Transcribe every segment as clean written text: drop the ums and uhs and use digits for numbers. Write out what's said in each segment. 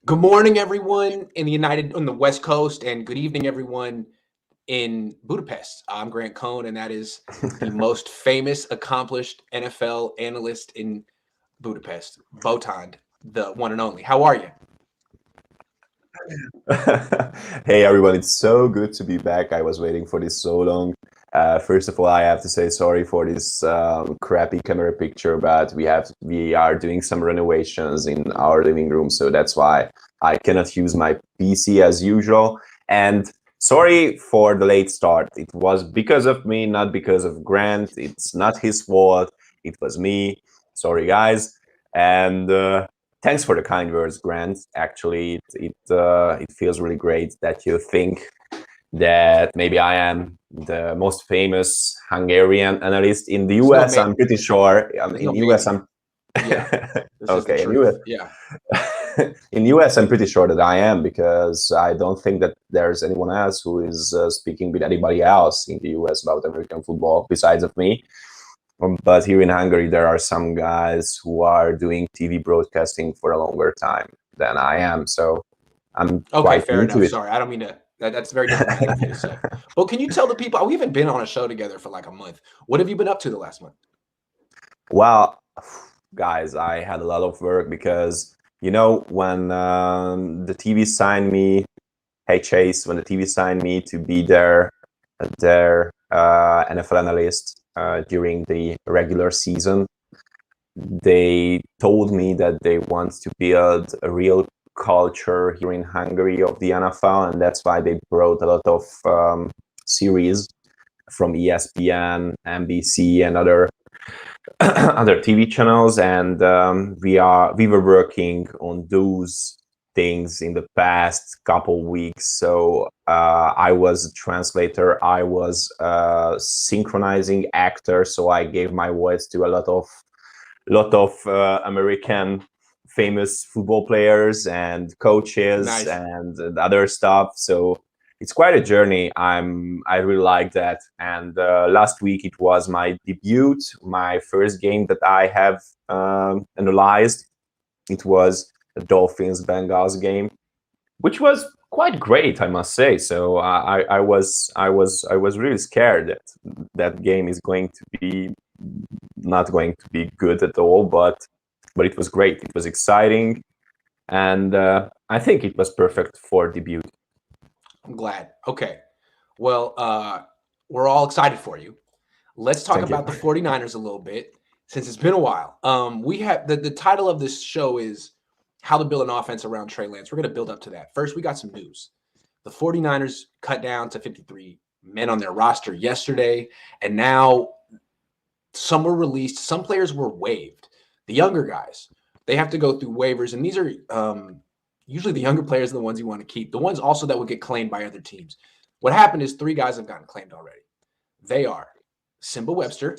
Good morning, everyone on the West Coast, and good evening, everyone in Budapest. I'm Grant Cohn, and that is the most famous, accomplished NFL analyst in Budapest, Botond, the one and only. How are you? Hey everyone, it's so good to be back. I was waiting for this so long. First of all, I have to say sorry for this crappy camera picture, but we are doing some renovations in our living room, so that's why I cannot use my PC as usual. And sorry for the late start. It was because of me, not because of Grant. It's not his fault. It was me. Sorry, guys. And thanks for the kind words, Grant. Actually, it feels really great that you think that maybe I am the most famous Hungarian analyst in the US. I'm pretty sure. In US, I'm okay. In US, yeah. In US, I'm pretty sure that I am, because I don't think that there's anyone else who is speaking with anybody else in the US about American football besides of me. But here in Hungary, there are some guys who are doing TV broadcasting for a longer time than I am. So I'm okay. quite Fair into enough. it. Sorry, I don't mean to. That's very diplomatic of you to say. Well, can you tell the people we haven't been on a show together for like a month? What have you been up to the last month? Well, guys, I had a lot of work because when the TV signed me, hey Chase, when the TV signed me to be their NFL analyst during the regular season, they told me that they want to build a real culture here in Hungary of the NFL, and that's why they brought a lot of series from ESPN, NBC, and other other TV channels, and we were working on those things in the past couple weeks. So I was a translator, I was a synchronizing actor, so I gave my voice to a lot of American famous football players and coaches. Nice. And other stuff. So it's quite a journey. I really like that. And last week it was my debut, my first game that I have analyzed. It was a Dolphins Bengals game, which was quite great, I must say. So I was really scared that that game is going to be not going to be good at all, but it was great. It was exciting, and I think it was perfect for debut. I'm glad. Okay. Well, we're all excited for you. Let's talk about the 49ers a little bit, since it's been a while. We have the title of this show is How to Build an Offense Around Trey Lance. We're going to build up to that. First, we got some news. The 49ers cut down to 53 men on their roster yesterday, and now some were released. Some players were waived. The younger guys, they have to go through waivers, and these are usually the younger players are the ones you want to keep. The ones also that would get claimed by other teams. What happened is 3 guys have gotten claimed already. They are Simba Webster,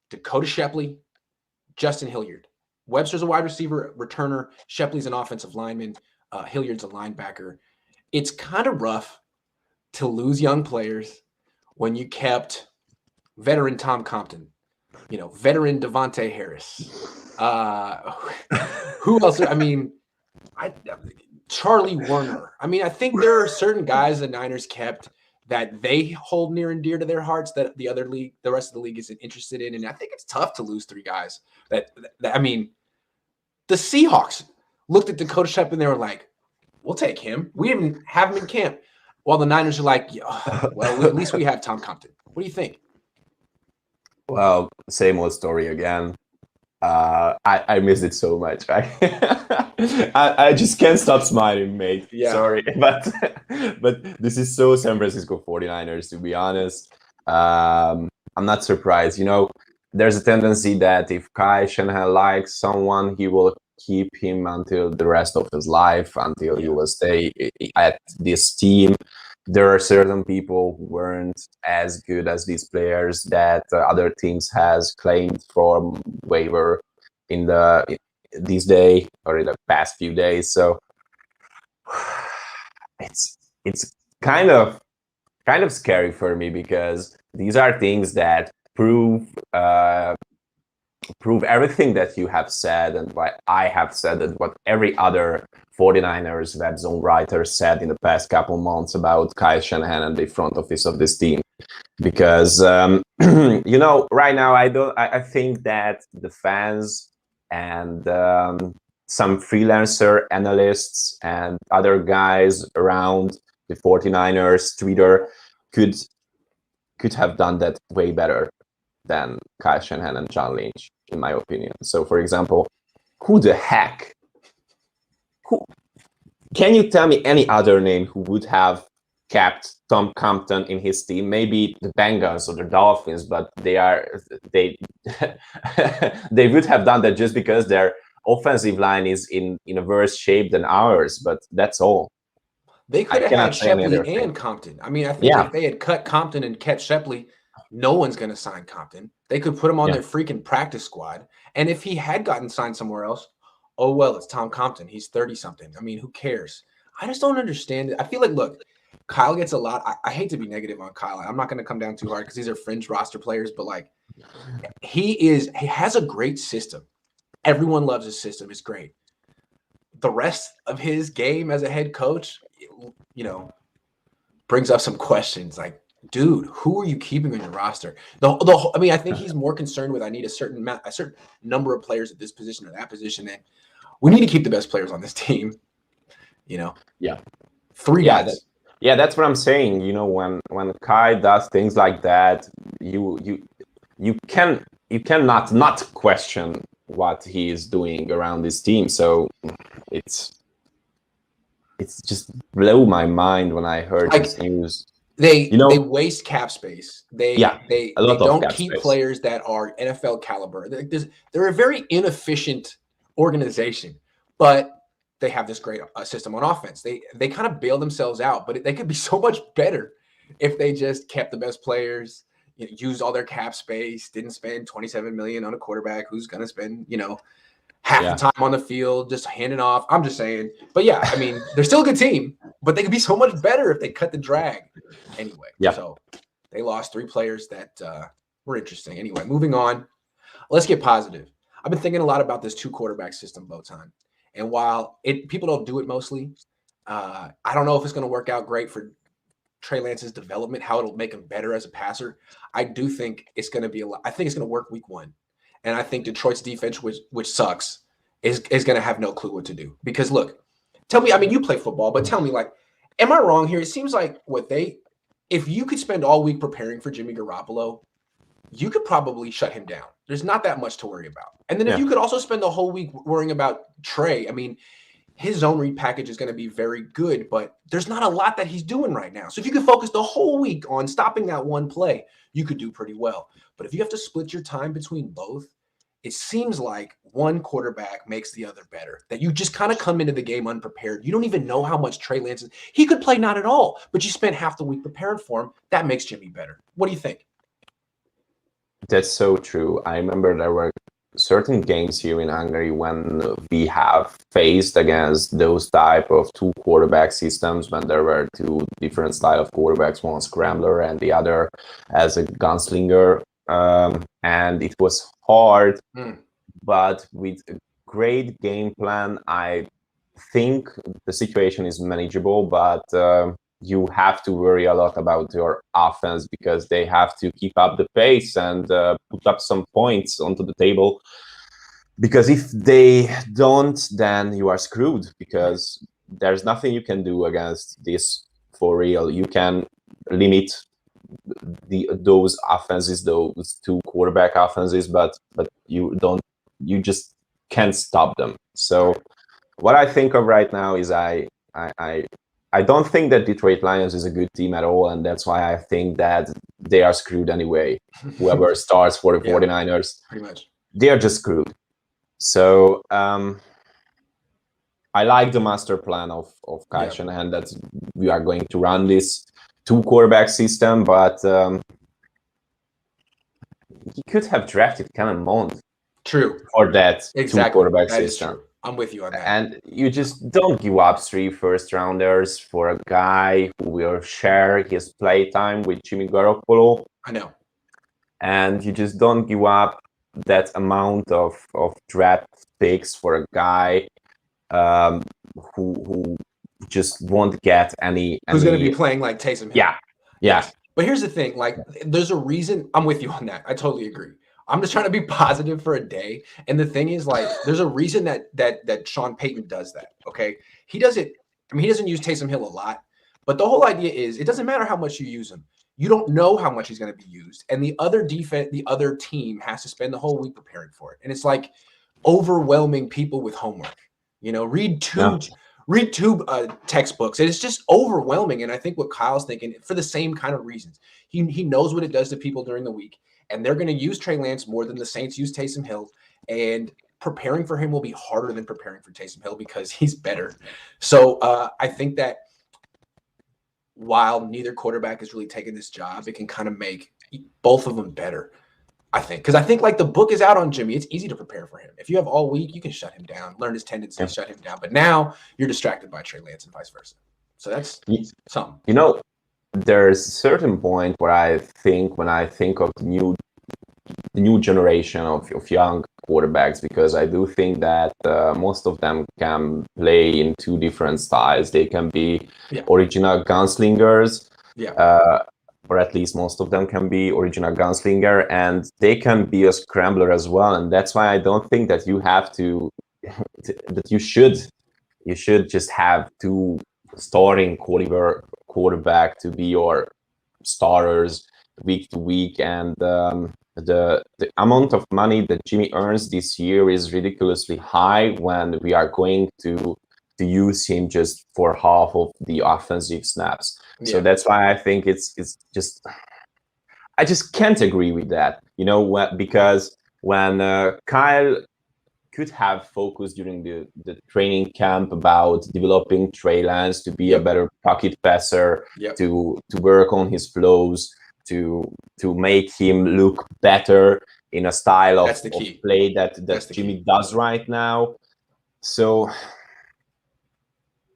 Dakota Shepley, Justin Hilliard. Webster's a wide receiver, returner. Shepley's an offensive lineman. Hilliard's a linebacker. It's kind of rough to lose young players when you kept veteran Tom Compton, veteran Devontae Harris. Who else? I mean, Charlie Werner. I mean, I think there are certain guys the Niners kept that they hold near and dear to their hearts that the rest of the league isn't interested in. And I think it's tough to lose 3 guys that I mean, the Seahawks looked at Dakota Shepley and they were like, we'll take him. We didn't have him in camp. While the Niners are like, well, at least we have Tom Compton. What do you think? Well, same old story again. I miss it so much. I just can't stop smiling, mate. Yeah. Sorry, but this is so San Francisco 49ers, to be honest. I'm not surprised. There's a tendency that if Kai Shanahan likes someone, he will keep him until the rest of his life, until he will stay at this team. There are certain people who weren't as good as these players that other teams has claimed from waiver in this day or in the past few days. So it's kind of scary for me, because these are things that prove prove everything that you have said and what I have said and what every other 49ers web zone writer said in the past couple months about Kyle Shanahan and the front office of this team. Because right now I think that the fans and some freelancer analysts and other guys around the 49ers Twitter could have done that way better than Kyle Shanahan and John Lynch, in my opinion. So, for example, who can you tell me any other name who would have kept Tom Compton in his team? Maybe the Bengals or the Dolphins, but they they would have done that just because their offensive line is in a worse shape than ours, but that's all. They could have had Shepley and Compton. I mean, I think if they had cut Compton and kept Shepley, no one's going to sign Compton. They could put him on their freaking practice squad. And if he had gotten signed somewhere else, oh, well, it's Tom Compton. He's 30-something. I mean, who cares? I just don't understand it. I feel like, look, Kyle gets a lot. I hate to be negative on Kyle. I'm not going to come down too hard because these are fringe roster players, but like he has a great system. Everyone loves his system. It's great. The rest of his game as a head coach, brings up some questions like, dude, who are you keeping on your roster? I mean, I think he's more concerned with I need a certain number of players at this position or that position, and we need to keep the best players on this team. Yeah, 3 guys. That's what I'm saying. When Kai does things like that, you cannot not question what he is doing around this team. So it's just blew my mind when I heard this news. They waste cap space. They don't keep players that are NFL caliber. They're a very inefficient organization, but they have this great system on offense. They kind of bail themselves out, but they could be so much better if they just kept the best players, used all their cap space, didn't spend $27 million on a quarterback who's going to spend, half the time on the field, just handing off. I'm just saying. But yeah, I mean, they're still a good team, but they could be so much better if they cut the drag. Anyway, so they lost 3 players that were interesting. Anyway, moving on. Let's get positive. I've been thinking a lot about this 2-quarterback system, Botond. And while people don't do it mostly, I don't know if it's going to work out great for Trey Lance's development, how it'll make him better as a passer. I do think it's going to be I think it's going to work week 1. And I think Detroit's defense, which sucks, is going to have no clue what to do. Because look, tell me, I mean, you play football, but tell me, like, am I wrong here? It seems like if you could spend all week preparing for Jimmy Garoppolo, you could probably shut him down. There's not that much to worry about. And then if you could also spend the whole week worrying about Trey, I mean, his zone read package is going to be very good, but there's not a lot that he's doing right now. So if you could focus the whole week on stopping that one play, you could do pretty well. But if you have to split your time between both, it seems like one quarterback makes the other better, that you just kind of come into the game unprepared. You don't even know how much Trey Lance is. He could play not at all, but you spent half the week preparing for him. That makes Jimmy better. What do you think? That's so true. I remember there were certain games here in Hungary when we have faced against those type of 2-quarterback systems, when there were 2 different style of quarterbacks, one scrambler and the other as a gunslinger. And it was hard, but with a great game plan, I think the situation is manageable, but you have to worry a lot about your offense because they have to keep up the pace and put up some points onto the table. Because if they don't, then you are screwed, because there's nothing you can do against this for real. You can limit those offenses, those 2-quarterback offenses, but you just can't stop them. So what I think of right now is I don't think that Detroit Lions is a good team at all, and that's why I think that they are screwed anyway. Whoever starts for the 49ers, pretty much, they are just screwed. So I like the master plan of Kyle Shanahan that we are going to run this 2-quarterback system, but he could have drafted Kellen Mond. True. For that 2-quarterback system. I'm with you on that. And you just don't give up 3 first-rounders for a guy who will share his playtime with Jimmy Garoppolo. I know. And you just don't give up that amount of draft picks for a guy who just won't get any. Who's going to be playing like Taysom Hill? Yeah. Yes. But here's the thing, like, there's a reason. I'm with you on that. I totally agree. I'm just trying to be positive for a day. And the thing is, like, there's a reason that Sean Payton does that. Okay. He does it. I mean, he doesn't use Taysom Hill a lot, but the whole idea is it doesn't matter how much you use him. You don't know how much he's going to be used. And the other team has to spend the whole week preparing for it. And it's like overwhelming people with homework. You know, read two textbooks. And it's just overwhelming. And I think what Kyle's thinking, for the same kind of reasons, he knows what it does to people during the week. And they're going to use Trey Lance more than the Saints use Taysom Hill. And preparing for him will be harder than preparing for Taysom Hill because he's better. So I think that while neither quarterback is really taking this job, it can kind of make both of them better, I think. Because I think, like, the book is out on Jimmy. It's easy to prepare for him. If you have all week, you can shut him down, learn his tendencies, shut him down. But now you're distracted by Trey Lance and vice versa. So that's something. You know, there's a certain point where I think, when I think of the new generation of young quarterbacks, because I do think that most of them can play in two different styles. They can be original gunslingers, or at least most of them can be original gunslinger, and they can be a scrambler as well. And that's why I don't think that you have to, that you should just have two starting quarterback to be your starters week to week. And the amount of money that Jimmy earns this year is ridiculously high when we are going to use him just for half of the offensive snaps. So that's why I think it's just, I just can't agree with that, you know, because when Kyle could have focused during the training camp about developing Trey Lance to be a better pocket passer, to work on his flows, to make him look better in a style of play that Jimmy does right now. So,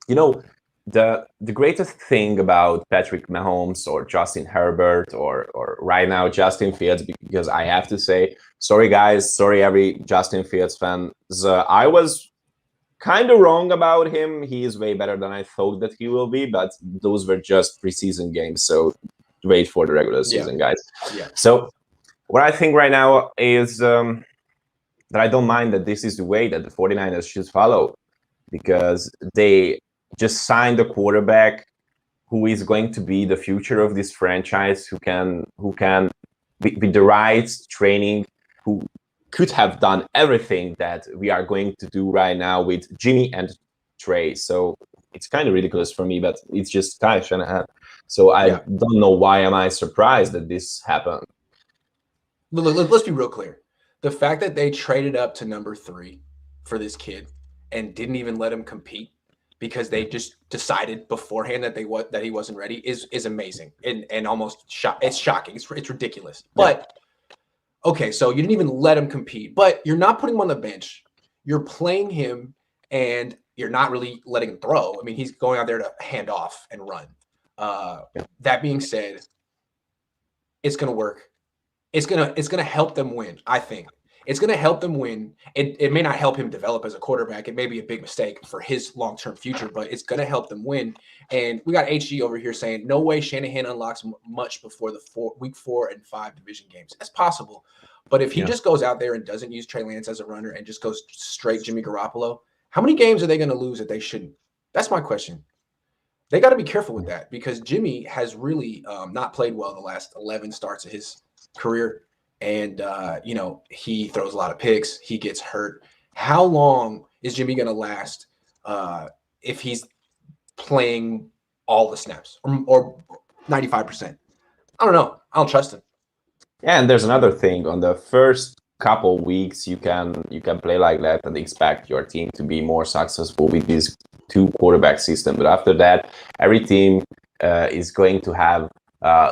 you know, the greatest thing about Patrick Mahomes or Justin Herbert or right now Justin Fields, because I have to say, sorry guys, sorry every Justin Fields fan, I was kind of wrong about him. He is way better than I thought that he will be, but those were just preseason games, so wait for the regular season, guys. So what I think right now is that I don't mind that this is the way that the 49ers should follow, because they just signed a quarterback who is going to be the future of this franchise, who can with the right training, who could have done everything that we are going to do right now with Jimmy and Trey. So it's kind of ridiculous for me, but it's just Kyle Shanahan. So I don't know why am I surprised that this happened. Let's be real clear. The fact that they traded up to number 3 for this kid and didn't even let him compete because they just decided beforehand that he wasn't ready is amazing and almost it's shocking. It's ridiculous. But okay, so you didn't even let him compete, but you're not putting him on the bench. You're playing him, and you're not really letting him throw. I mean, he's going out there to hand off and run. That being said, it's going to work. It's going to help them win, I think. It's going to help them win. It may not help him develop as a quarterback. It may be a big mistake for his long-term future, but it's going to help them win. And we got HG over here saying, no way Shanahan unlocks much before the week 4 and 5 division games. That's possible. But if he just goes out there and doesn't use Trey Lance as a runner and just goes straight Jimmy Garoppolo, how many games are they going to lose that they shouldn't? That's my question. They got to be careful with that, because Jimmy has really not played well the last 11 starts of his career. And, you know, he throws a lot of picks. He gets hurt. How long is Jimmy going to last if he's playing all the snaps or 95%? I don't know. I don't trust him. Yeah, and there's another thing. On the first couple weeks, you can play like that and expect your team to be more successful with this 2-quarterback system. But after that, every team is going to have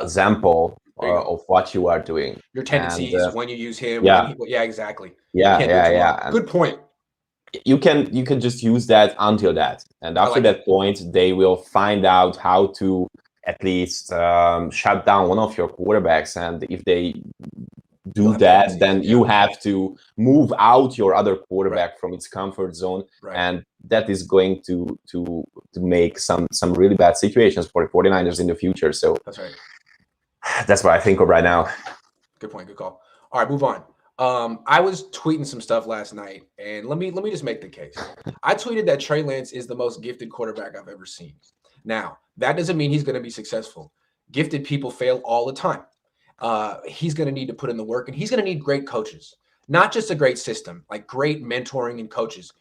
example of what you are doing. Your tendencies when you use him. Exactly. Yeah. Good point. You can just use that until that, and after that point, they will find out how to at least shut down one of your quarterbacks. And if they do that, then you have to move out your other quarterback from its comfort zone, and that is going to make some really bad situations for the 49ers in the future. So that's right. That's what I think of right now. Good point. Good call. All right, move on. I was tweeting some stuff last night, and let me just make the case. I tweeted that Trey Lance is the most gifted quarterback I've ever seen. Now, that doesn't mean he's going to be successful. Gifted people fail all the time. He's going to need to put in the work, and he's going to need great coaches, not just a great system, like great mentoring and coaches,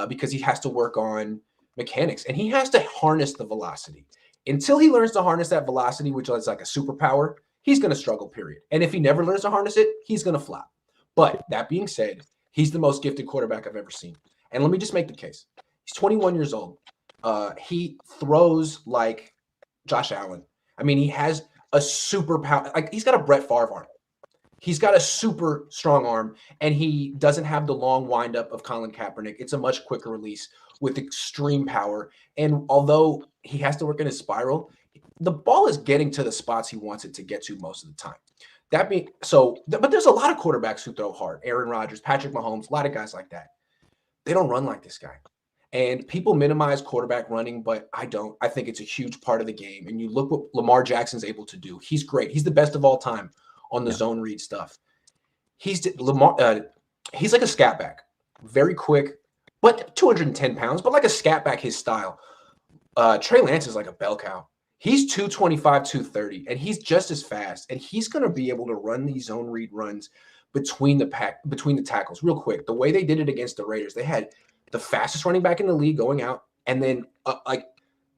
because he has to work on mechanics, and he has to harness the velocity. Until he learns to harness that velocity, which is like a superpower, he's going to struggle, period. And if he never learns to harness it, he's going to flop. But that being said, he's the most gifted quarterback I've ever seen. And let me just make the case. He's 21 years old. He throws like Josh Allen. I mean, he has a super power. Like, he's got a Brett Favre arm. He's got a super strong arm, and he doesn't have the long windup of Colin Kaepernick. It's a much quicker release with extreme power. And although he has to work in his spiral, the ball is getting to the spots he wants it to get to most of the time. That being so, but there's a lot of quarterbacks who throw hard. Aaron Rodgers, Patrick Mahomes, a lot of guys like that. They don't run like this guy. And people minimize quarterback running, but I don't. I think it's a huge part of the game. And you look what Lamar Jackson's able to do. He's great. He's the best of all time on the zone read stuff. He's like a scat back, very quick, but 210 pounds, but like a scat back, his style. Trey Lance is like a bell cow. He's 225, 230, and he's just as fast. And he's going to be able to run these zone read runs between the tackles real quick. The way they did it against the Raiders, they had the fastest running back in the league going out, and then like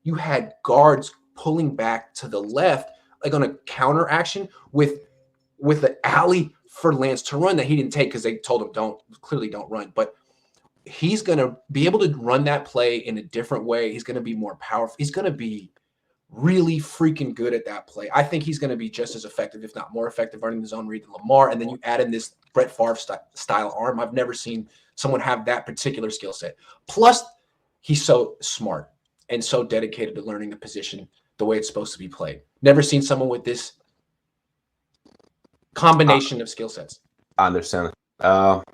you had guards pulling back to the left, like on a counter action with the alley for Lance to run that he didn't take because they told him don't run. But he's going to be able to run that play in a different way. He's going to be more powerful. He's going to be really freaking good at that play. I think he's going to be just as effective, if not more effective, running the zone read than Lamar. And then you add in this Brett Favre style arm. I've never seen someone have that particular skill set. Plus, he's so smart and so dedicated to learning the position the way it's supposed to be played. Never seen someone with this combination of skill sets. I understand. Well,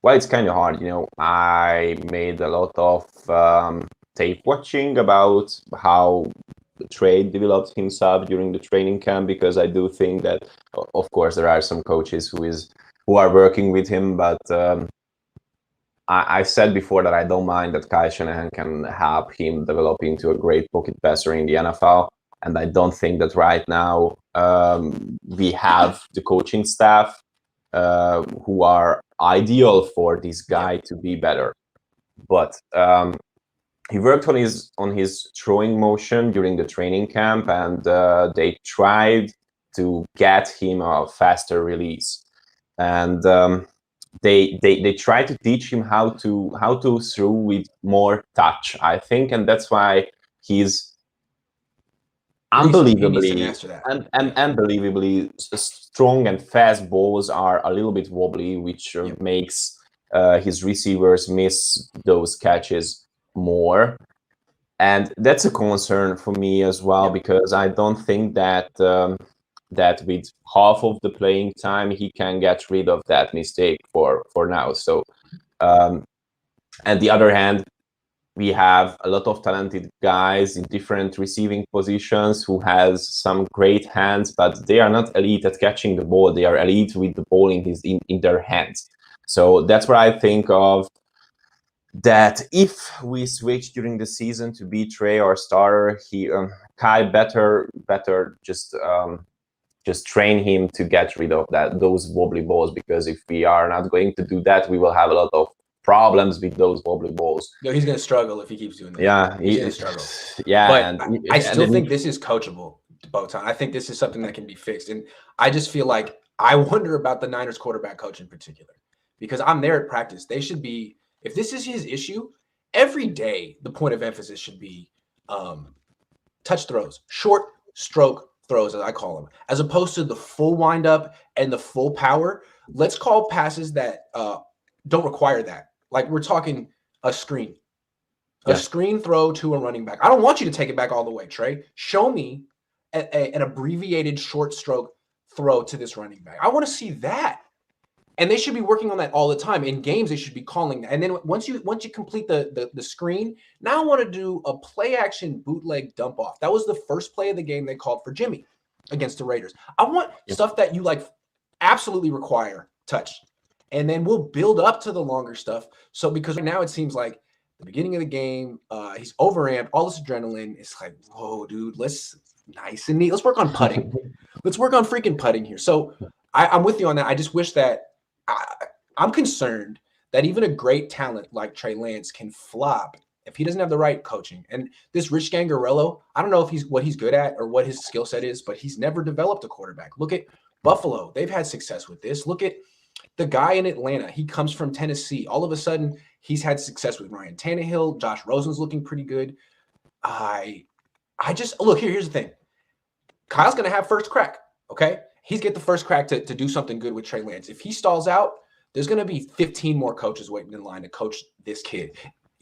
it's kind of hard. I made a lot of tape watching about how Trey developed himself during the training camp, because I do think that, of course, there are some coaches who are working with him, but I said before that I don't mind that Kyle Shanahan can help him develop into a great pocket passer in the NFL, and I don't think that right now we have the coaching staff who are ideal for this guy to be better. But he worked on his throwing motion during the training camp, and they tried to get him a faster release, and they tried to teach him how to throw with more touch, I think, and that's why he's unbelievably strong and fast balls are a little bit wobbly, which makes his receivers miss those catches more, and that's a concern for me as well, because I don't think that that with half of the playing time he can get rid of that mistake for now. So on the other hand, we have a lot of talented guys in different receiving positions who has some great hands, but they are not elite at catching the ball. They are elite with the ball in their hands. So that's what I think of, that if we switch during the season to be Trey or starter, Kai better just train him to get rid of those wobbly balls, because if we are not going to do that, we will have a lot of problems with those wobbly balls. No, he's going to struggle if he keeps doing that. Yeah, he's going to struggle. Yeah, but I still think this is coachable, Botond. I think this is something that can be fixed, and I just feel like I wonder about the Niners quarterback coach in particular, because I'm there at practice. They should be. If this is his issue, every day the point of emphasis should be touch throws, short stroke throws, as I call them, as opposed to the full windup and the full power. Let's call passes that don't require that. Like, we're talking a screen throw to a running back. I don't want you to take it back all the way, Trey. Show me an abbreviated short stroke throw to this running back. I want to see that. And they should be working on that all the time. In games, they should be calling that. And then once you complete the screen, now I want to do a play action bootleg dump off. That was the first play of the game they called for Jimmy against the Raiders. I want stuff that you like absolutely require touch. And then we'll build up to the longer stuff. So because right now it seems like the beginning of the game, he's overamped, all this adrenaline. It's like, whoa, dude, let's nice and neat. Let's work on putting. Let's work on freaking putting here. So I'm with you on that. I just wish that I'm concerned that even a great talent like Trey Lance can flop if he doesn't have the right coaching. And this Rich Gangarello, I don't know if he's what he's good at or what his skill set is, but he's never developed a quarterback. Look at Buffalo. They've had success with this. Look at the guy in Atlanta. He comes from Tennessee. All of a sudden, he's had success with Ryan Tannehill. Josh Rosen's looking pretty good. I just look here's the thing. Kyle's going to have first crack, okay? He's get the first crack to do something good with Trey Lance. If he stalls out, there's going to be 15 more coaches waiting in line to coach this kid.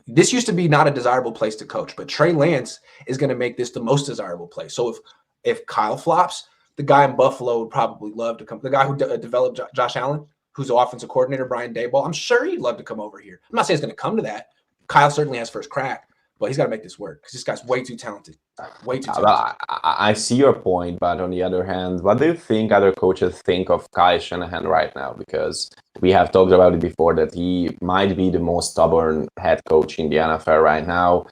This used to be not a desirable place to coach, but Trey Lance is going to make this the most desirable place. So if Kyle flops, the guy in Buffalo would probably love to come. The guy who developed Josh Allen, who's the offensive coordinator, Brian Daboll, I'm sure he'd love to come over here. I'm not saying it's going to come to that. Kyle certainly has first crack, but he's got to make this work because this guy's way too talented. Way too talented. Well, I see your point, but on the other hand, what do you think other coaches think of Kyle Shanahan right now? Because we have talked about it before that he might be the most stubborn head coach in the NFL right now.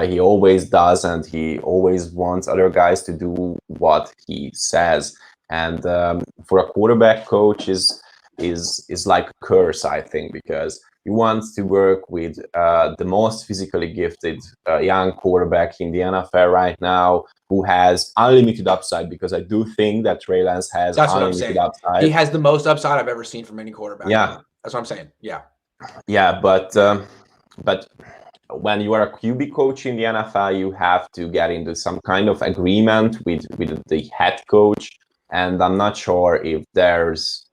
He always does, and he always wants other guys to do what he says. And for a quarterback coach is like a curse, I think, because you want to work with the most physically gifted young quarterback in the NFL right now, who has unlimited upside. Because I do think that Trey Lance has unlimited upside. He has the most upside I've ever seen from any quarterback. Yeah, that's what I'm saying. Yeah, but when you are a QB coach in the NFL, you have to get into some kind of agreement with the head coach, and I'm not sure if there's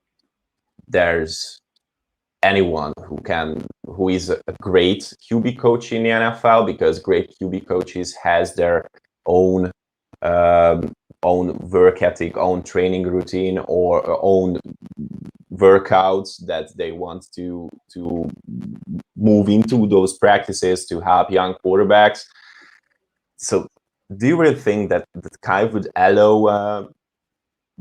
anyone who is a great QB coach in the NFL, because great QB coaches has their own work ethic, own training routine, or own workouts that they want to move into those practices to help young quarterbacks. So do you really think that Kyle would allow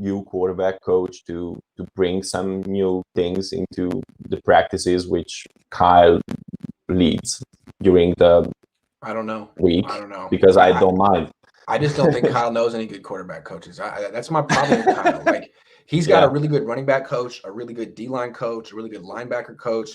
new quarterback coach to bring some new things into the practices which Kyle leads during the I don't know. week? I don't know. Because I don't mind. I just don't think Kyle knows any good quarterback coaches. That's my problem with Kyle. Like, he's got a really good running back coach, a really good D-line coach, a really good linebacker coach.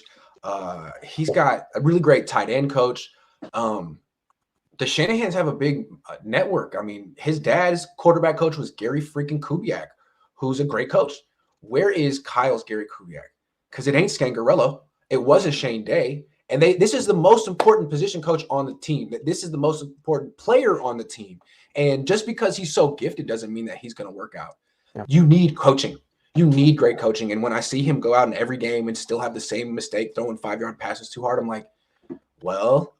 He's got a really great tight end coach. The Shanahans have a big network. I mean, his dad's quarterback coach was Gary freaking Kubiak, who's a great coach. Where is Kyle's Gary Kubiak? Because it ain't Scangarello. It wasn't Shane Day. And this is the most important position coach on the team. This is the most important player on the team. And just because he's so gifted doesn't mean that he's going to work out. Yeah. You need coaching. You need great coaching. And when I see him go out in every game and still have the same mistake, throwing 5-yard passes too hard, I'm like, well,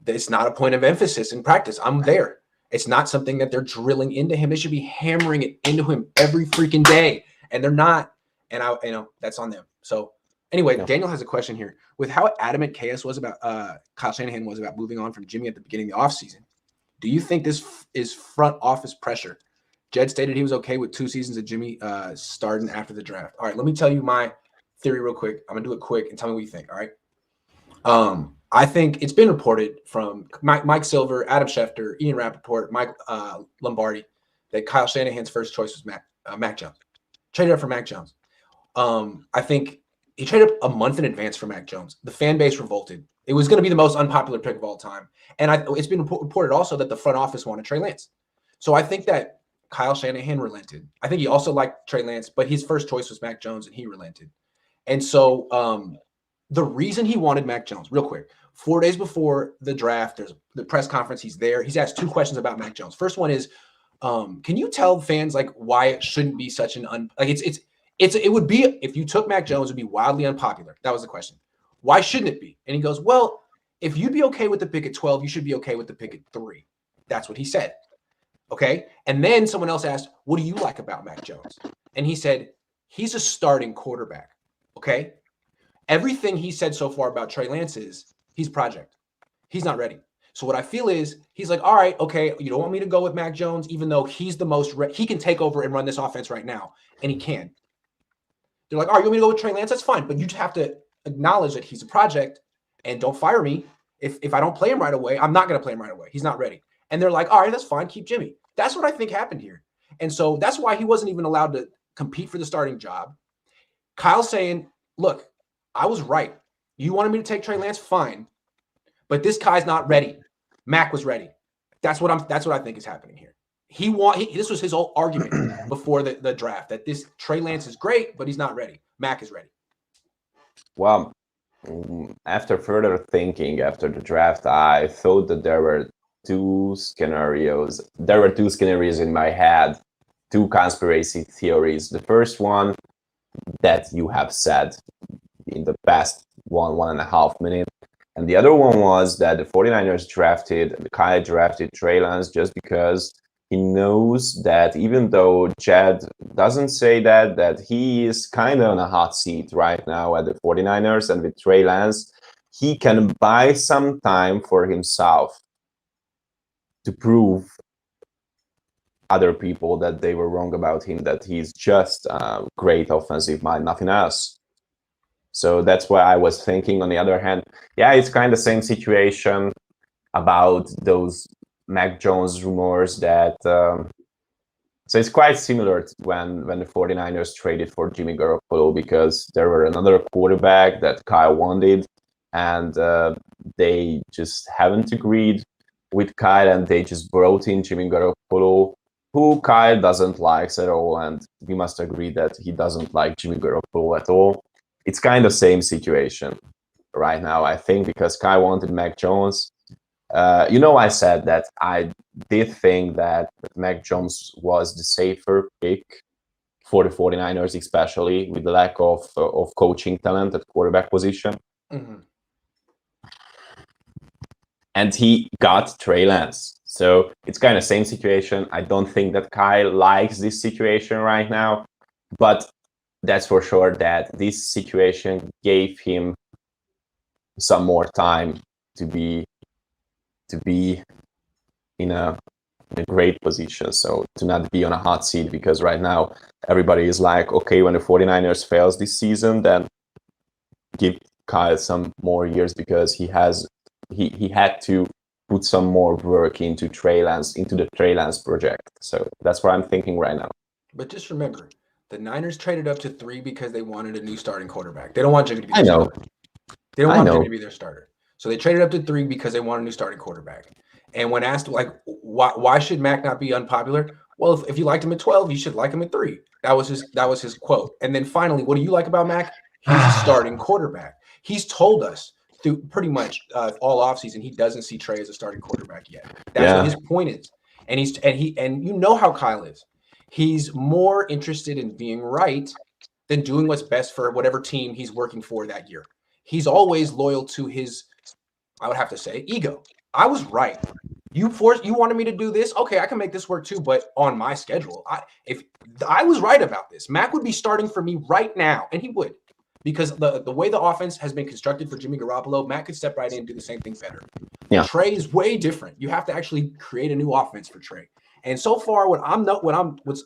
it's not a point of emphasis in practice. I'm there. It's not something that they're drilling into him. They should be hammering it into him every freaking day. And they're not. And that's on them. So anyway, Daniel has a question here. With how adamant KS was about Kyle Shanahan was about moving on from Jimmy at the beginning of the offseason, do you think this is front office pressure? Jed stated he was okay with 2 seasons of Jimmy starting after the draft. All right, let me tell you my theory real quick. I'm going to do it quick and tell me what you think, all right? I think it's been reported from Mike Silver, Adam Schefter, Ian Rappaport, Mike Lombardi that Kyle Shanahan's first choice was Mac Jones. Traded up for Mac Jones. I think he traded up a month in advance for Mac Jones. The fan base revolted. It was going to be the most unpopular pick of all time. And it's been reported also that the front office wanted Trey Lance. So I think that Kyle Shanahan relented. I think he also liked Trey Lance, but his first choice was Mac Jones, and he relented. And so the reason he wanted Mac Jones, real quick, 4 days before the draft, there's the press conference. He's there. He's asked 2 questions about Mac Jones. First one is, can you tell fans like why it shouldn't be such an it would be, if you took Mac Jones, it would be wildly unpopular. That was the question. Why shouldn't it be? And he goes, well, if you'd be okay with the pick at 12, you should be okay with the pick at 3. That's what he said. Okay. And then someone else asked, what do you like about Mac Jones? And he said, he's a starting quarterback. Okay. Everything he said so far about Trey Lance is he's project. He's not ready. So what I feel is he's like, all right, okay, you don't want me to go with Mac Jones, even though he's the most he can take over and run this offense right now, and he can. They're like, all right, you want me to go with Trey Lance? That's fine, but you just have to acknowledge that he's a project, and don't fire me if I don't play him right away. I'm not going to play him right away. He's not ready. And they're like, all right, that's fine. Keep Jimmy. That's what I think happened here. And so that's why he wasn't even allowed to compete for the starting job. Kyle's saying, look, I was right. You wanted me to take Trey Lance? Fine. But this guy's not ready. Mac was ready. That's what I think is happening here. This was his whole argument before the draft, that this Trey Lance is great, but he's not ready. Mac is ready. Well, after further thinking after the draft, I thought that there were two scenarios. There were two scenarios in my head, two conspiracy theories. The first one that you have said in the past 1.5 minutes. And the other one was that the 49ers drafted Trey Lance just because he knows that even though Chad doesn't say that he is kind of on a hot seat right now at the 49ers, and with Trey Lance, he can buy some time for himself to prove other people that they were wrong about him, that he's just a great offensive mind, nothing else. So that's why I was thinking. On the other hand, yeah, it's kind of the same situation about those Mac Jones rumors that so it's quite similar to when the 49ers traded for Jimmy Garoppolo, because there were another quarterback that Kyle wanted, and they just haven't agreed with Kyle, and they just brought in Jimmy Garoppolo, who Kyle doesn't like at all, and we must agree that he doesn't like Jimmy Garoppolo at all. It's kind of same situation right now, I think, because Kai wanted Mac Jones. I said that I did think that Mac Jones was the safer pick for the 49ers, especially with the lack of coaching talent at quarterback position. Mm-hmm. And he got Trey Lance. So it's kind of same situation. I don't think that Kai likes this situation right now, but that's for sure that this situation gave him some more time to be in a great position, so to not be on a hot seat, because right now everybody is like, okay, when the 49ers fails this season, then give Kyle some more years, because he had to put some more work into the Trey Lance project. So that's what I'm thinking right now. But just remember, the Niners traded up to 3 because they wanted a new starting quarterback. They don't want Jimmy to be their starter. They don't want Jimmy to be their starter. So they traded up to 3 because they want a new starting quarterback. And when asked, like, why should Mac not be unpopular? Well, if you liked him at 12, you should like him at 3. That was his quote. And then finally, what do you like about Mac? He's a starting quarterback. He's told us through pretty much all offseason he doesn't see Trey as a starting quarterback yet. That's what his point is. And you know how Kyle is. He's more interested in being right than doing what's best for whatever team he's working for that year. He's always loyal to his, I would have to say, ego. I was right. You wanted me to do this. Okay, I can make this work too, but on my schedule. If I was right about this, Mac would be starting for me right now, and he would, because the way the offense has been constructed for Jimmy Garoppolo, Mac could step right in and do the same thing better. Yeah. Trey is way different. You have to actually create a new offense for Trey. And so far, what's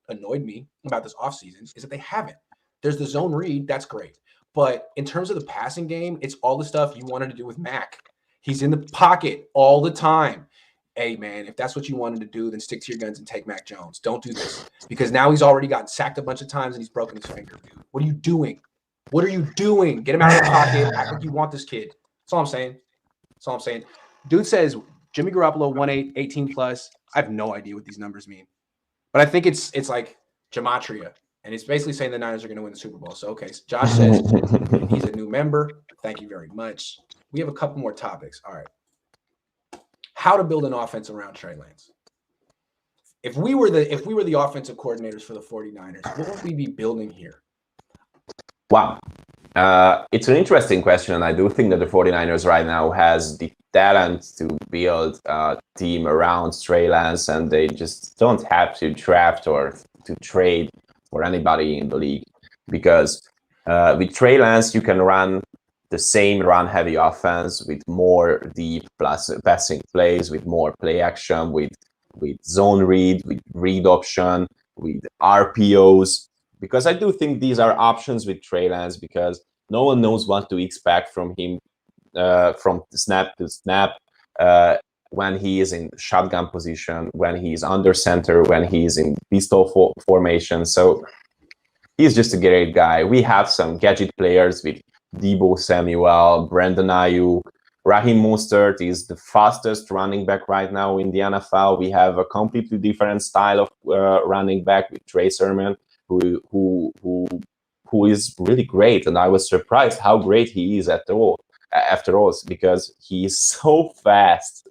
annoyed me about this offseason is that they haven't. There's the zone read, that's great. But in terms of the passing game, it's all the stuff you wanted to do with Mac. He's in the pocket all the time. Hey, man, if that's what you wanted to do, then stick to your guns and take Mac Jones. Don't do this, because now he's already gotten sacked a bunch of times and he's broken his finger, dude. What are you doing? What are you doing? Get him out of the pocket. Act like you want this kid. That's all I'm saying. That's all I'm saying. Dude says Jimmy Garoppolo 1.8, 18 plus. I have no idea what these numbers mean, but I think it's like gematria, and it's basically saying the Niners are going to win the Super Bowl. So, okay, so Josh says he's a new member. Thank you very much. We have a couple more topics. All right. How to build an offense around Trey Lance. If we were the offensive coordinators for the 49ers, what would we be building here? Wow. It's an interesting question, and I do think that the 49ers right now has the talent to build a team around Trey Lance, and they just don't have to draft or to trade for anybody in the league, because with Trey Lance you can run the same run-heavy offense with more deep plus passing plays, with more play action, with zone read, with read option, with RPOs. Because I do think these are options with Trey Lance, because no one knows what to expect from him from snap to snap, when he is in shotgun position, when he's under center, when he's in pistol formation. So he's just a great guy. We have some gadget players with Debo Samuel, Brandon Ayuk, Raheem Mostert is the fastest running back right now in the NFL. We have a completely different style of running back with Trey Sermon, who is really great, and I was surprised how great he is after all, because he is so fast.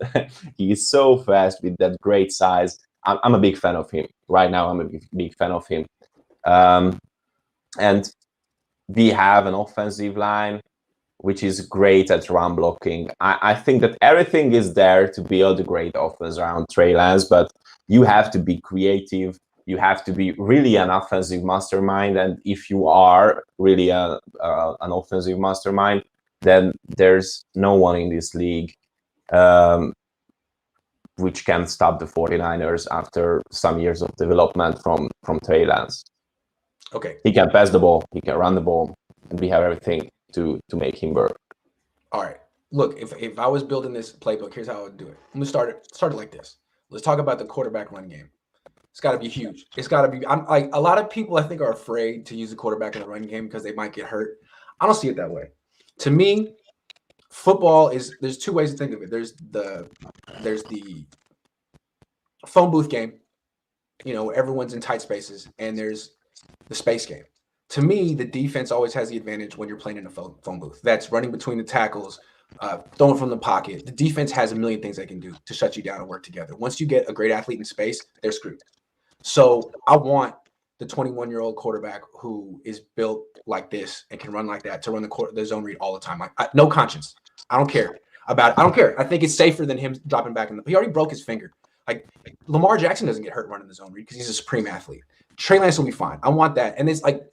He is so fast with that great size. I'm a big fan of him right now. I'm a big fan of him, and we have an offensive line which is great at run blocking. I think that everything is there to build a great offense around Trey Lance, but you have to be creative. You have to be really an offensive mastermind. And if you are really an offensive mastermind, then there's no one in this league which can stop the 49ers after some years of development from Trey Lance. Okay. He can pass the ball, he can run the ball, and we have everything to make him work. All right. Look, if I was building this playbook, here's how I would do it. I'm gonna start it like this. Let's talk about the quarterback run game. It's got to be huge. It's got to be. I'm like, a lot of people I think are afraid to use the quarterback in the run game because they might get hurt. I don't see it that way. To me, football is, there's two ways to think of it. There's the phone booth game, you know, everyone's in tight spaces, and there's the space game. To me, the defense always has the advantage when you're playing in a phone booth. That's running between the tackles, throwing from the pocket. The defense has a million things they can do to shut you down and work together. Once you get a great athlete in space, they're screwed. So I want the 21-year-old quarterback who is built like this and can run like that to run the zone read all the time. Like, no conscience. I don't care about it. I don't care. I think it's safer than him dropping back in the. He already broke his finger. Like, Lamar Jackson doesn't get hurt running the zone read because he's a supreme athlete. Trey Lance will be fine. I want that. And it's like,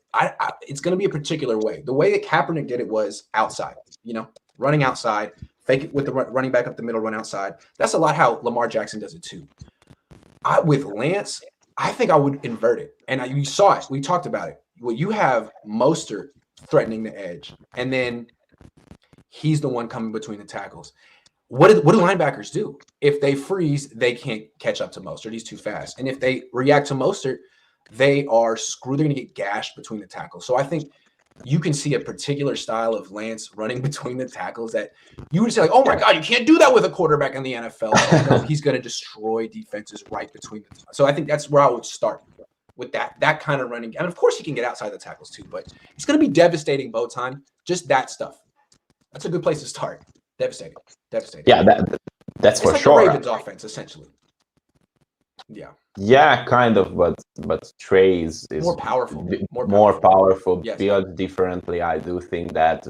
it's going to be a particular way. The way that Kaepernick did it was outside, you know, running outside, fake it with the running back up the middle, run outside. That's a lot how Lamar Jackson does it too. With Lance, I think I would invert it. And you saw it. We talked about it. Well, you have Mostert threatening the edge, and then he's the one coming between the tackles. What do linebackers do? If they freeze, they can't catch up to Mostert. He's too fast. And if they react to Mostert, they are screwed. They're going to get gashed between the tackles. So I think you can see a particular style of Lance running between the tackles that you would say, like, oh my God, you can't do that with a quarterback in the NFL. No, he's going to destroy defenses right between the tackles. So I think that's where I would start with that kind of running. And of course, he can get outside the tackles too, but it's going to be devastating Botond. Just that stuff. That's a good place to start. Devastating. Yeah, that's for like sure. The Ravens offense, essentially. Yeah. Yeah, kind of, but Trey is more powerful. More powerful, yes. Built differently. I do think that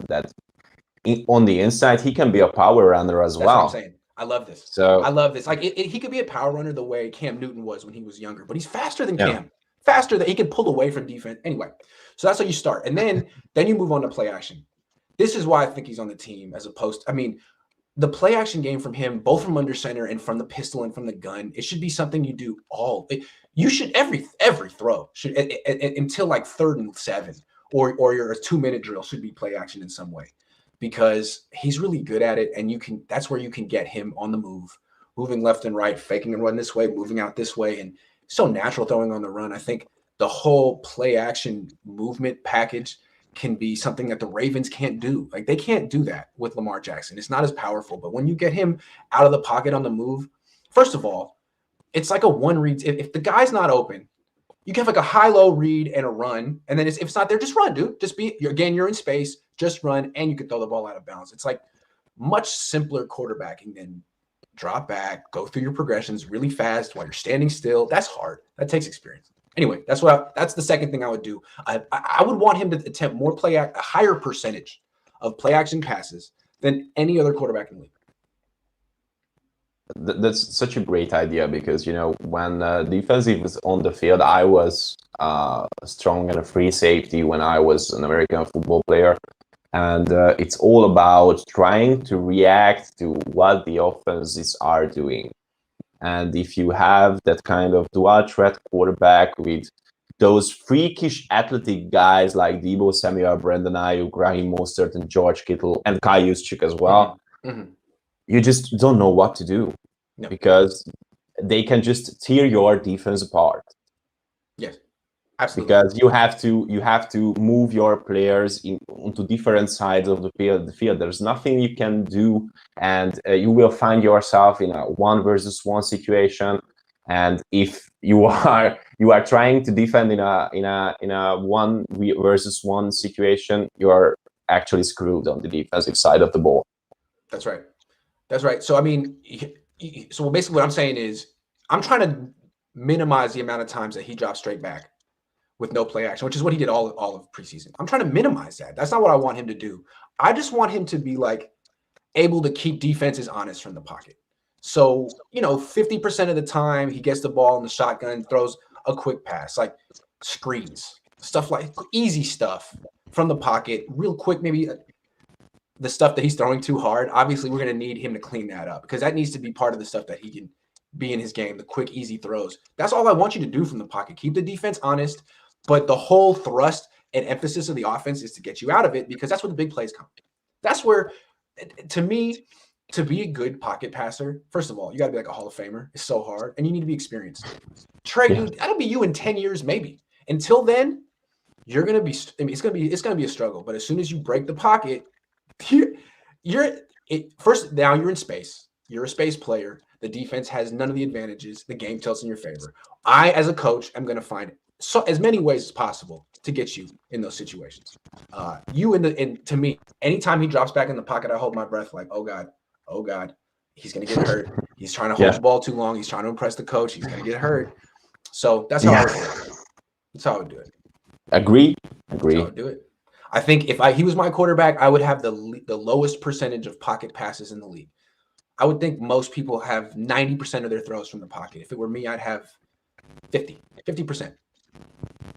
on the inside he can be a power runner as well. That's what I'm saying. I love this. So I love this. Like he could be a power runner the way Cam Newton was when he was younger, but he's faster than Cam. Faster that he can pull away from defense. Anyway, so that's how you start, and then you move on to play action. This is why I think he's on the team as opposed to, I mean, the play action game from him, both from under center and from the pistol and from the gun, it should be something you do you should every throw should until like 3rd and 7 or your 2-minute drill should be play action in some way, because he's really good at it. And that's where you can get him on the move, moving left and right, faking and run this way, moving out this way. And so natural throwing on the run. I think the whole play action movement package can be something that the Ravens can't do. Like, they can't do that with Lamar Jackson. It's not as powerful, but when you get him out of the pocket on the move, first of all, it's like a one read. If the guy's not open, you can have like a high-low read and a run. And then if it's not there, just run, dude. You're in space, just run, and you can throw the ball out of bounds. It's like much simpler quarterbacking than drop back, go through your progressions really fast while you're standing still. That's hard. That takes experience. Anyway, that's the second thing I would do. I would want him to attempt a higher percentage of play action passes than any other quarterback in the league. That's such a great idea because, when defensive was on the field, I was strong and a free safety when I was an American football player. And it's all about trying to react to what the offenses are doing. And if you have that kind of dual threat quarterback with those freakish athletic guys like Deebo Samuel, Brandon Ayuk, Raheem Mostert, and George Kittle, and Kyle Juszczyk as well, you just don't know what to do because they can just tear your defense apart. Yes, absolutely. Because you have to move your players onto different sides of the field. There's nothing you can do, and you will find yourself in a 1-versus-1 situation. And if you are trying to defend in a 1-versus-1 situation, you are actually screwed on the defensive side of the ball. That's right. So I mean, so basically what I'm saying is I'm trying to minimize the amount of times that he drops straight back with no play action, which is what he did all of preseason. I'm trying to minimize that. That's not what I want him to do. I just want him to be like able to keep defenses honest from the pocket. So, 50% of the time he gets the ball in the shotgun and throws a quick pass, like screens, stuff like easy stuff from the pocket, real quick, maybe the stuff that he's throwing too hard. Obviously, we're going to need him to clean that up because that needs to be part of the stuff that he can be in his game, the quick, easy throws. That's all I want you to do from the pocket. Keep the defense honest, but the whole thrust and emphasis of the offense is to get you out of it because that's where the big plays come. That's where, to me, to be a good pocket passer, first of all, you got to be like a Hall of Famer. It's so hard, and you need to be experienced. Trey, dude, that'll be you in 10 years, maybe. Until then, you're gonna be. I mean, it's gonna be a struggle. But as soon as you break the pocket, first now you're in space. You're a space player. The defense has none of the advantages. The game tilts in your favor. I, as a coach, am going to find as many ways as possible to get you in those situations. To me, anytime he drops back in the pocket, I hold my breath like, oh God, he's going to get hurt. He's trying to hold the ball too long. He's trying to impress the coach. He's going to get hurt. So that's how I would do it. That's how I would do it. Agree. That's how I would do it. I think if he was my quarterback, I would have the lowest percentage of pocket passes in the league. I would think most people have 90% of their throws from the pocket. If it were me, I'd have 50%.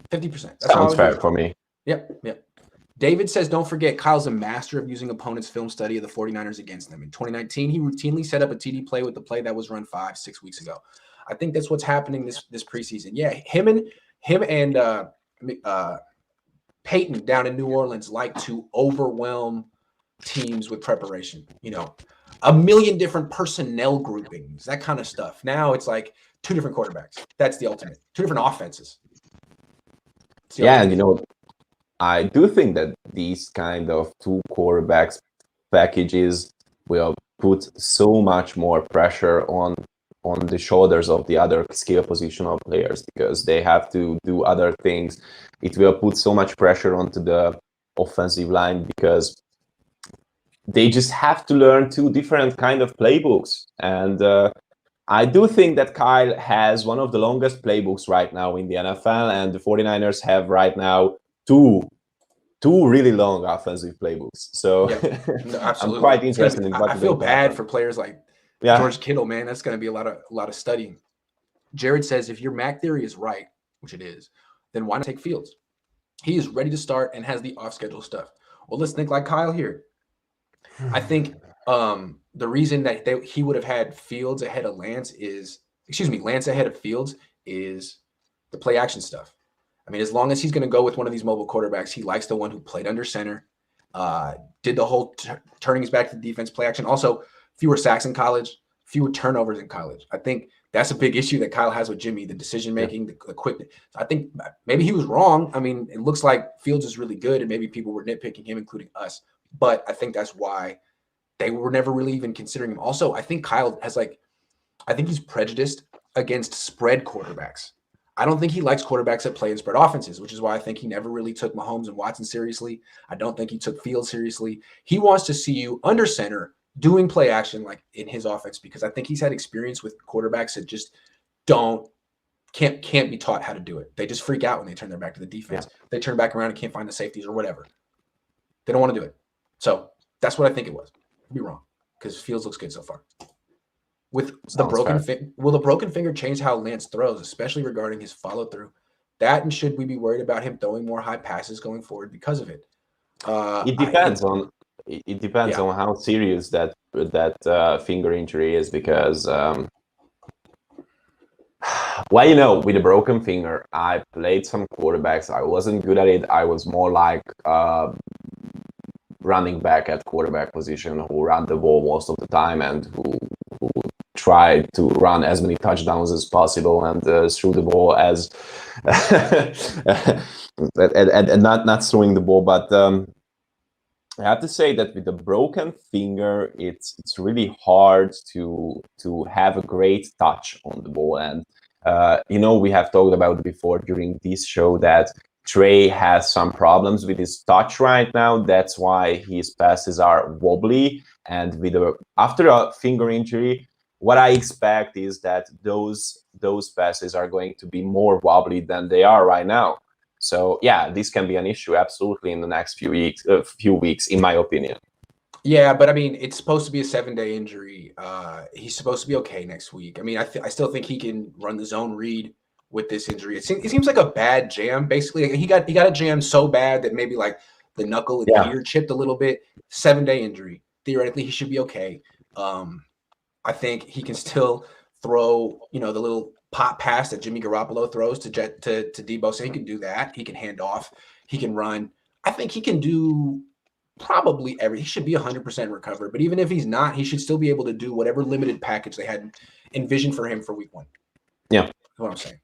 50%. Sounds fair for me. Yep. David says, don't forget, Kyle's a master of using opponents' film study of the 49ers against them. In 2019, he routinely set up a TD play with the play that was run 5-6 weeks ago. I think that's what's happening this preseason. Yeah, him and Peyton down in New Orleans like to overwhelm teams with preparation. A million different personnel groupings, that kind of stuff. Now it's like 2 different quarterbacks. That's the ultimate. 2 different offenses. Yeah, and I do think that these kind of 2 quarterbacks packages will put so much more pressure on the shoulders of the other skill positional players because they have to do other things. It will put so much pressure onto the offensive line because they just have to learn 2 different kind of playbooks. And I do think that Kyle has one of the longest playbooks right now in the NFL, and the 49ers have right now two really long offensive playbooks. So I'm quite interested in what I feel bad for players like George Kittle, man. That's going to be a lot of studying. Jared says, if your Mac theory is right, which it is, then why not take Fields? He is ready to start and has the off-schedule stuff. Well, let's think like Kyle here. I think the reason that he would have had Fields ahead of Lance ahead of Fields is the play action stuff. I mean, as long as he's going to go with one of these mobile quarterbacks, he likes the one who played under center, did the whole turning his back to the defense, play action. Also, fewer sacks in college, fewer turnovers in college. I think that's a big issue that Kyle has with Jimmy, the decision-making, the quickness. I think maybe he was wrong. I mean, it looks like Fields is really good, and maybe people were nitpicking him, including us. But I think that's why they were never really even considering him. Also, I think Kyle has I think he's prejudiced against spread quarterbacks. I don't think he likes quarterbacks that play in spread offenses, which is why I think he never really took Mahomes and Watson seriously. I don't think he took Fields seriously. He wants to see you under center doing play action like in his offense because I think he's had experience with quarterbacks that just don't can't be taught how to do it. They just freak out when they turn their back to the defense. Yeah. They turn back around and can't find the safeties or whatever. They don't want to do it. So that's what I think it was. I'd be wrong because Fields looks good so far. With the broken will the broken finger change how Lance throws, especially regarding his follow through? That, and should we be worried about him throwing more high passes going forward because of it? It depends on how serious that finger injury is, because well, with a broken finger, I played some quarterbacks. I wasn't good at it. I was more like running back at quarterback position, who ran the ball most of the time and who tried to run as many touchdowns as possible and threw the ball as and not throwing the ball. But I have to say that with a broken finger, it's really hard to have a great touch on the ball. And we have talked about before during this show that Trey has some problems with his touch right now. That's why his passes are wobbly. And after a finger injury, what I expect is that those passes are going to be more wobbly than they are right now. So yeah, this can be an issue absolutely in the next few weeks, in my opinion. Yeah, but I mean, it's supposed to be a 7-day injury. He's supposed to be okay next week. I mean, I still think he can run the zone read with this injury. It seems like a bad jam. Basically, he got a jam so bad that maybe like the knuckle and ear chipped a little bit. 7-day injury. Theoretically, he should be okay. I think he can still throw, the little pop pass that Jimmy Garoppolo throws to Debo. So he can do that. He can hand off. He can run. I think he can do probably he should be 100% recovered. But even if he's not, he should still be able to do whatever limited package they had envisioned for him for week 1. Yeah. That's what I'm saying.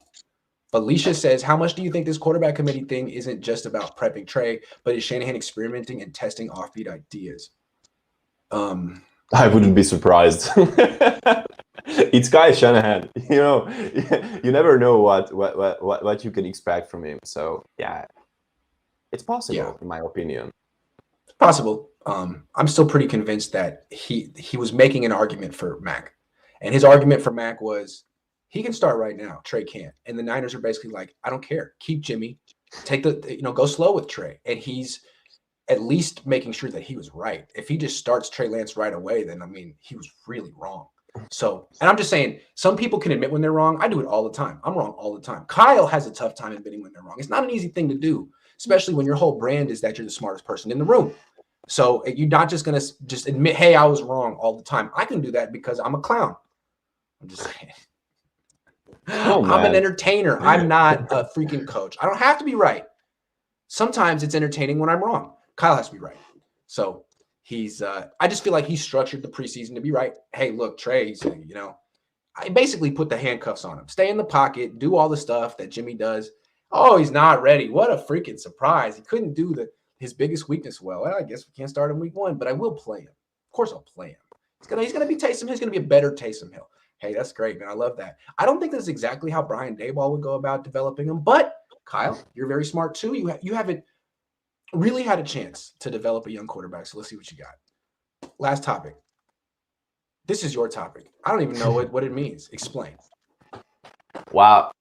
Felicia says, how much do you think this quarterback committee thing isn't just about prepping Trey, but is Shanahan experimenting and testing offbeat ideas? I wouldn't be surprised. It's Kyle Shanahan. You never know what you can expect from him. So yeah, it's possible, in my opinion. It's possible. I'm still pretty convinced that he was making an argument for Mac, and his argument for Mac was he can start right now. Trey can't, and the Niners are basically like, I don't care. Keep Jimmy. Take go slow with Trey, and he's at least making sure that he was right. If he just starts Trey Lance right away, then I mean, he was really wrong. So, and I'm just saying, some people can admit when they're wrong. I do it all the time. I'm wrong all the time. Kyle has a tough time admitting when they're wrong. It's not an easy thing to do, especially when your whole brand is that you're the smartest person in the room. So you're not just going to just admit, hey, I was wrong all the time. I can do that because I'm a clown. I'm just saying. I'm an entertainer. I'm not a freaking coach. I don't have to be right. Sometimes it's entertaining when I'm wrong. Kyle has to be right. So he's I just feel like he structured the preseason to be right. Hey, look, Trey's, I basically put the handcuffs on him. Stay in the pocket, do all the stuff that Jimmy does. Oh, he's not ready. What a freaking surprise. He couldn't do his biggest weakness well. I guess we can't start him week 1, but I will play him. Of course I'll play him. He's gonna be Taysom Hill. He's gonna be a better Taysom Hill. Hey, that's great, man. I love that. I don't think that's exactly how Brian Daboll would go about developing him, but Kyle, you're very smart too. You haven't really had a chance to develop a young quarterback. So let's see what you got. Last topic. This is your topic. I don't even know what it means. Explain. Wow.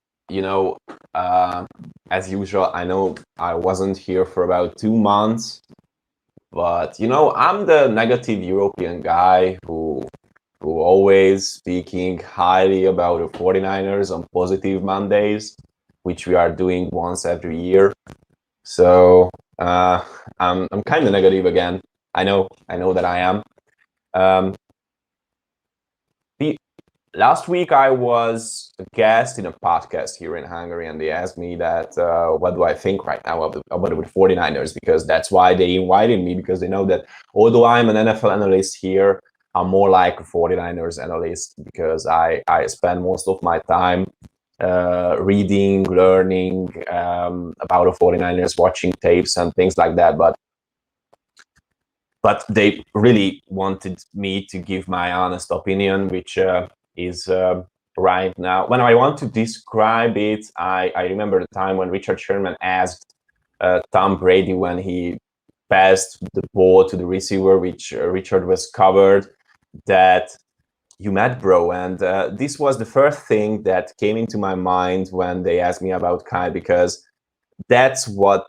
As usual, I know I wasn't here for about 2 months, but I'm the negative European guy who always speaking highly about the 49ers on positive Mondays, which we are doing once every year. So I'm kind of negative again. I know that I am. Last week I was a guest in a podcast here in Hungary, and they asked me that what do I think right now about the 49ers, because that's why they invited me, because they know that although I'm an NFL analyst here, I'm more like a 49ers analyst, because I spend most of my time reading, learning about the 49ers, watching tapes and things like that. But they really wanted me to give my honest opinion, which is right now. When I want to describe it, I remember the time when Richard Sherman asked Tom Brady when he passed the ball to the receiver, which Richard was covered, that You met, bro. And this was the first thing that came into my mind when they asked me about Kyle, because that's what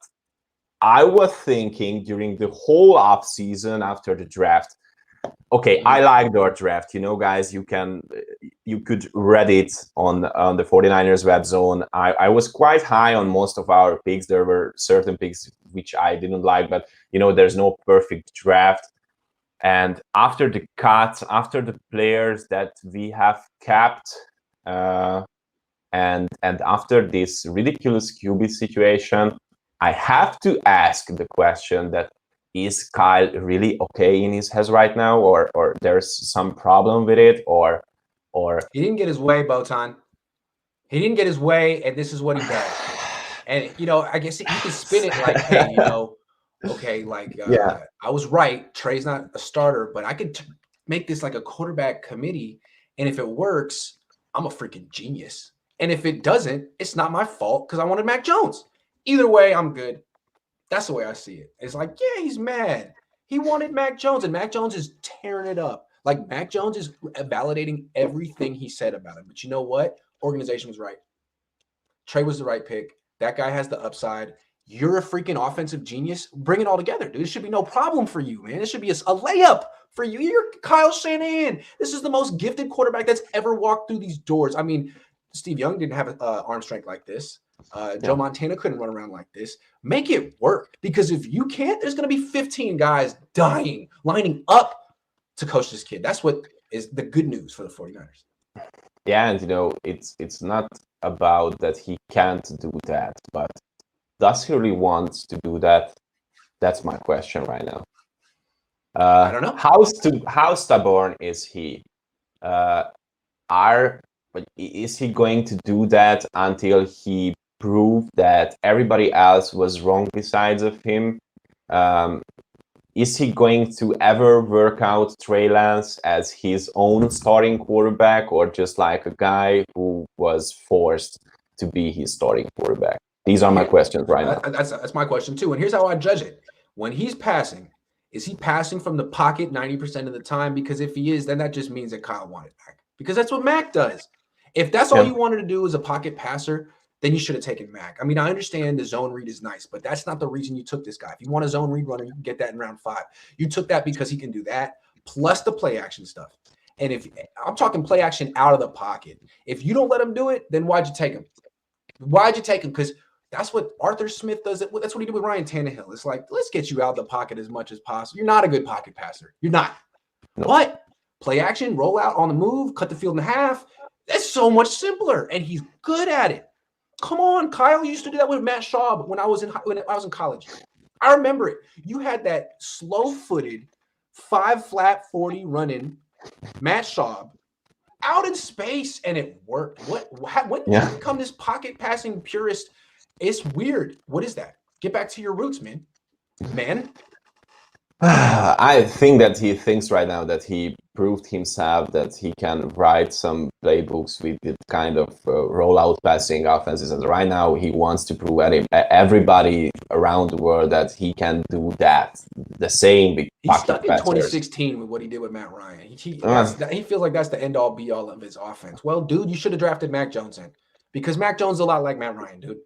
I was thinking during the whole off season after the draft. Okay, I liked our draft. Guys, you could read it on the 49ers web zone. I was quite high on most of our picks. There were certain picks which I didn't like, but there's no perfect draft. And after the cuts, after the players that we have kept, and after this ridiculous QB situation, I have to ask the question that, is Kyle really okay in his head right now, or there's some problem with it, or he didn't get his way, Botond. He didn't get his way, and this is what he does. And I guess you can spin it like, hey, okay, like I was right. Trey's not a starter, but I could make this like a quarterback committee, and if it works, I'm a freaking genius. And if it doesn't, it's not my fault because I wanted Mac Jones. Either way, I'm good. That's the way I see it. It's like, yeah, he's mad. He wanted Mac Jones, and Mac Jones is tearing it up. Like, Mac Jones is validating everything he said about him. But you know what? Organization was right. Trey was the right pick. That guy has the upside. You're a freaking offensive genius. Bring it all together, dude. It should be no problem for you, man. It should be a layup for you. You're Kyle Shanahan. This is the most gifted quarterback that's ever walked through these doors. I mean, Steve Young didn't have arm strength like this. Joe Montana couldn't run around like this. Make it work, because if you can't, there's going to be 15 guys dying, lining up to coach this kid. That's what is the good news for the 49ers. Yeah, and it's not about that he can't do that, but does he really want to do that? That's my question right now. I don't know. How stubborn is he? Is he going to do that until he proved that everybody else was wrong besides of him? Is he going to ever work out Trey Lance as his own starting quarterback, or just like a guy who was forced to be his starting quarterback? These are my questions right now. That's my question too. And here's how I judge it. When he's passing, is he passing from the pocket 90% of the time? Because if he is, then that just means that Kyle wanted Mac. Because that's what Mac does. If that's all you wanted to do is a pocket passer, then you should have taken Mac. I mean, I understand the zone read is nice, but that's not the reason you took this guy. If you want a zone read runner, you can get that in round 5. You took that because he can do that, plus the play action stuff. And if I'm talking play action out of the pocket, if you don't let him do it, then why'd you take him? Why'd you take him? Because that's what Arthur Smith does. That's what he did with Ryan Tannehill. It's like, let's get you out of the pocket as much as possible. You're not a good pocket passer. You're not. No. But play action, roll out on the move, cut the field in half. That's so much simpler, and he's good at it. Come on, Kyle used to do that with Matt Schaub when I was in college. I remember it. You had that slow-footed 5-flat 40 running Matt Schaub out in space, and it worked. When did you become this pocket passing purist? It's weird. What is that? Get back to your roots, man. I think that he thinks right now that he proved himself that he can write some playbooks with the kind of rollout passing offenses, and right now he wants to prove everybody around the world that he can do that. The same with he's stuck in 2016 with what he did with Matt Ryan. He feels like that's the end all be all of his offense. Well, dude, you should have drafted Mac Jones in, because Mac Jones is a lot like Matt Ryan, dude.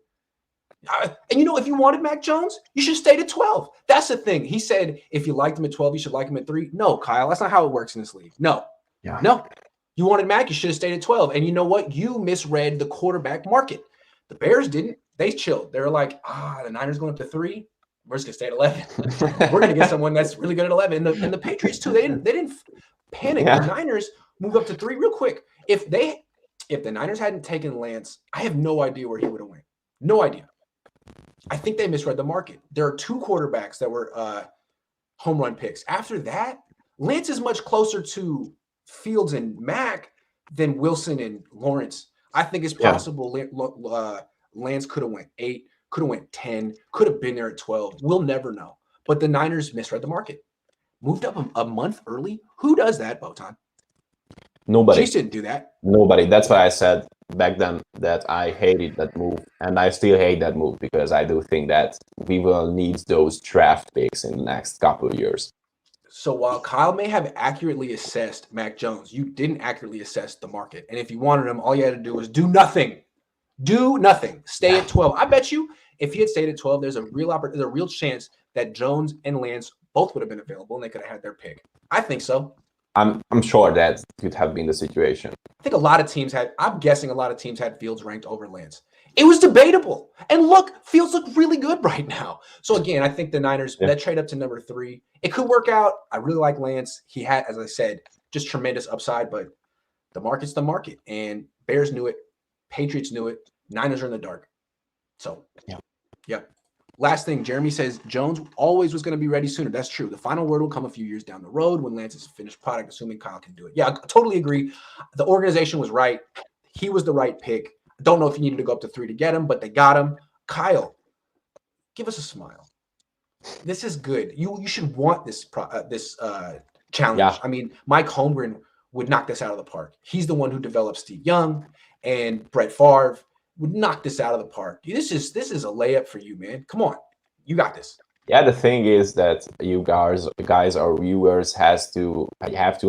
And if you wanted Mac Jones, you should stay at 12. That's the thing. He said if you liked him at 12, you should like him at 3. No, Kyle, that's not how it works in this league. No. You wanted Mac, you should have stayed at 12. And you know what? You misread the quarterback market. The Bears didn't. They chilled. They were like, the Niners going up to 3. We're just gonna stay at 11. We're gonna get someone that's really good at 11. And the Patriots too. They didn't panic. The Niners moved up to 3 real quick. If the Niners hadn't taken Lance, I have no idea where he would have went. No idea. I think they misread the market. There are 2 quarterbacks that were home run picks. After that, Lance is much closer to Fields and Mac than Wilson and Lawrence. I think it's possible Lance could have went 8, could have went 10, could have been there at 12. We'll never know. But the Niners misread the market. Moved up a month early. Who does that, Botond? Nobody. Chiefs didn't do that. Nobody. That's why I said back then that I hated that move, and I still hate that move, because I do think that we will need those draft picks in the next couple of years. So while Kyle may have accurately assessed Mac Jones, you didn't accurately assess the market. And if you wanted him, all you had to do was do nothing. Do nothing. Stay at 12. I bet you if he had stayed at 12, there's a real chance that Jones and Lance both would have been available and they could have had their pick. I think so. I'm sure that could have been the situation. I think I'm guessing a lot of teams had Fields ranked over Lance. It was debatable. And look, Fields look really good right now. So again, I think the Niners, that trade up to number 3, it could work out. I really like Lance. He had, as I said, just tremendous upside, but the market's the market. And Bears knew it. Patriots knew it. Niners are in the dark. So, yeah. Last thing, Jeremy says Jones always was going to be ready sooner. That's true. The final word will come a few years down the road when Lance is a finished product, assuming Kyle can do it. Yeah, I totally agree. The organization was right. He was the right pick. I don't know if you needed to go up to 3 to get him, but they got him. Kyle, give us a smile. This is good. You should want this challenge. Yeah. I mean, Mike Holmgren would knock this out of the park. He's the one who developed Steve Young, and Brett Favre would knock this out of the park. This is a layup for you, man. Come on. You got this. Yeah, the thing is that you guys, our viewers, have to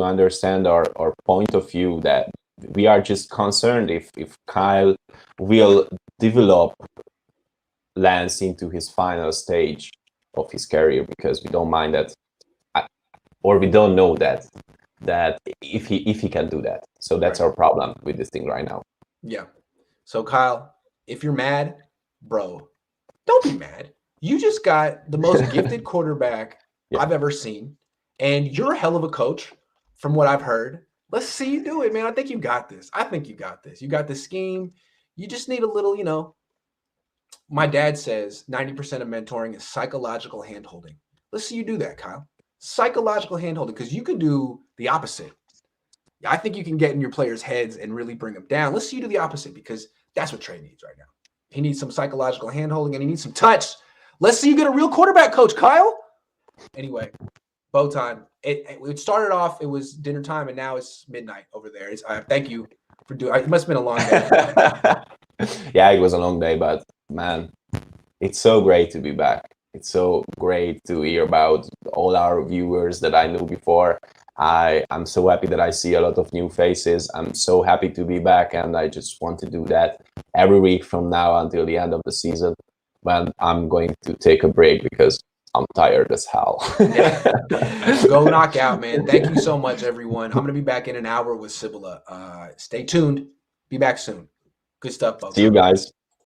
understand our point of view, that we are just concerned if Kyle will develop Lance into his final stage of his career, because we don't mind that, or we don't know that if he can do that. So that's our problem with this thing right now. Yeah. So Kyle, if you're mad, bro, don't be mad. You just got the most gifted quarterback I've ever seen, and you're a hell of a coach from what I've heard. Let's see you do it, man. I think you got this. You got the scheme. You just need a little, my dad says 90% of mentoring is psychological handholding. Let's see you do that, Kyle. Psychological handholding, because you can do the opposite. I think you can get in your players' heads and really bring them down. Let's see you do the opposite, because that's what Trey needs right now. He needs some psychological handholding, and he needs some touch. Let's see you get a real quarterback coach, Kyle. Anyway, Botond. It started off, it was dinner time, and now it's midnight over there. Thank you for doing it. It must have been a long day. Yeah, it was a long day, but man, it's so great to be back. It's so great to hear about all our viewers that I knew before. I'm so happy that I see a lot of new faces. I'm so happy to be back, and I just want to do that every week from now until the end of the season, when I'm going to take a break because I'm tired as hell. Go knock out, man. Thank you so much, everyone. I'm going to be back in an hour with Sibilla. Stay tuned. Be back soon. Good stuff, folks. See you guys.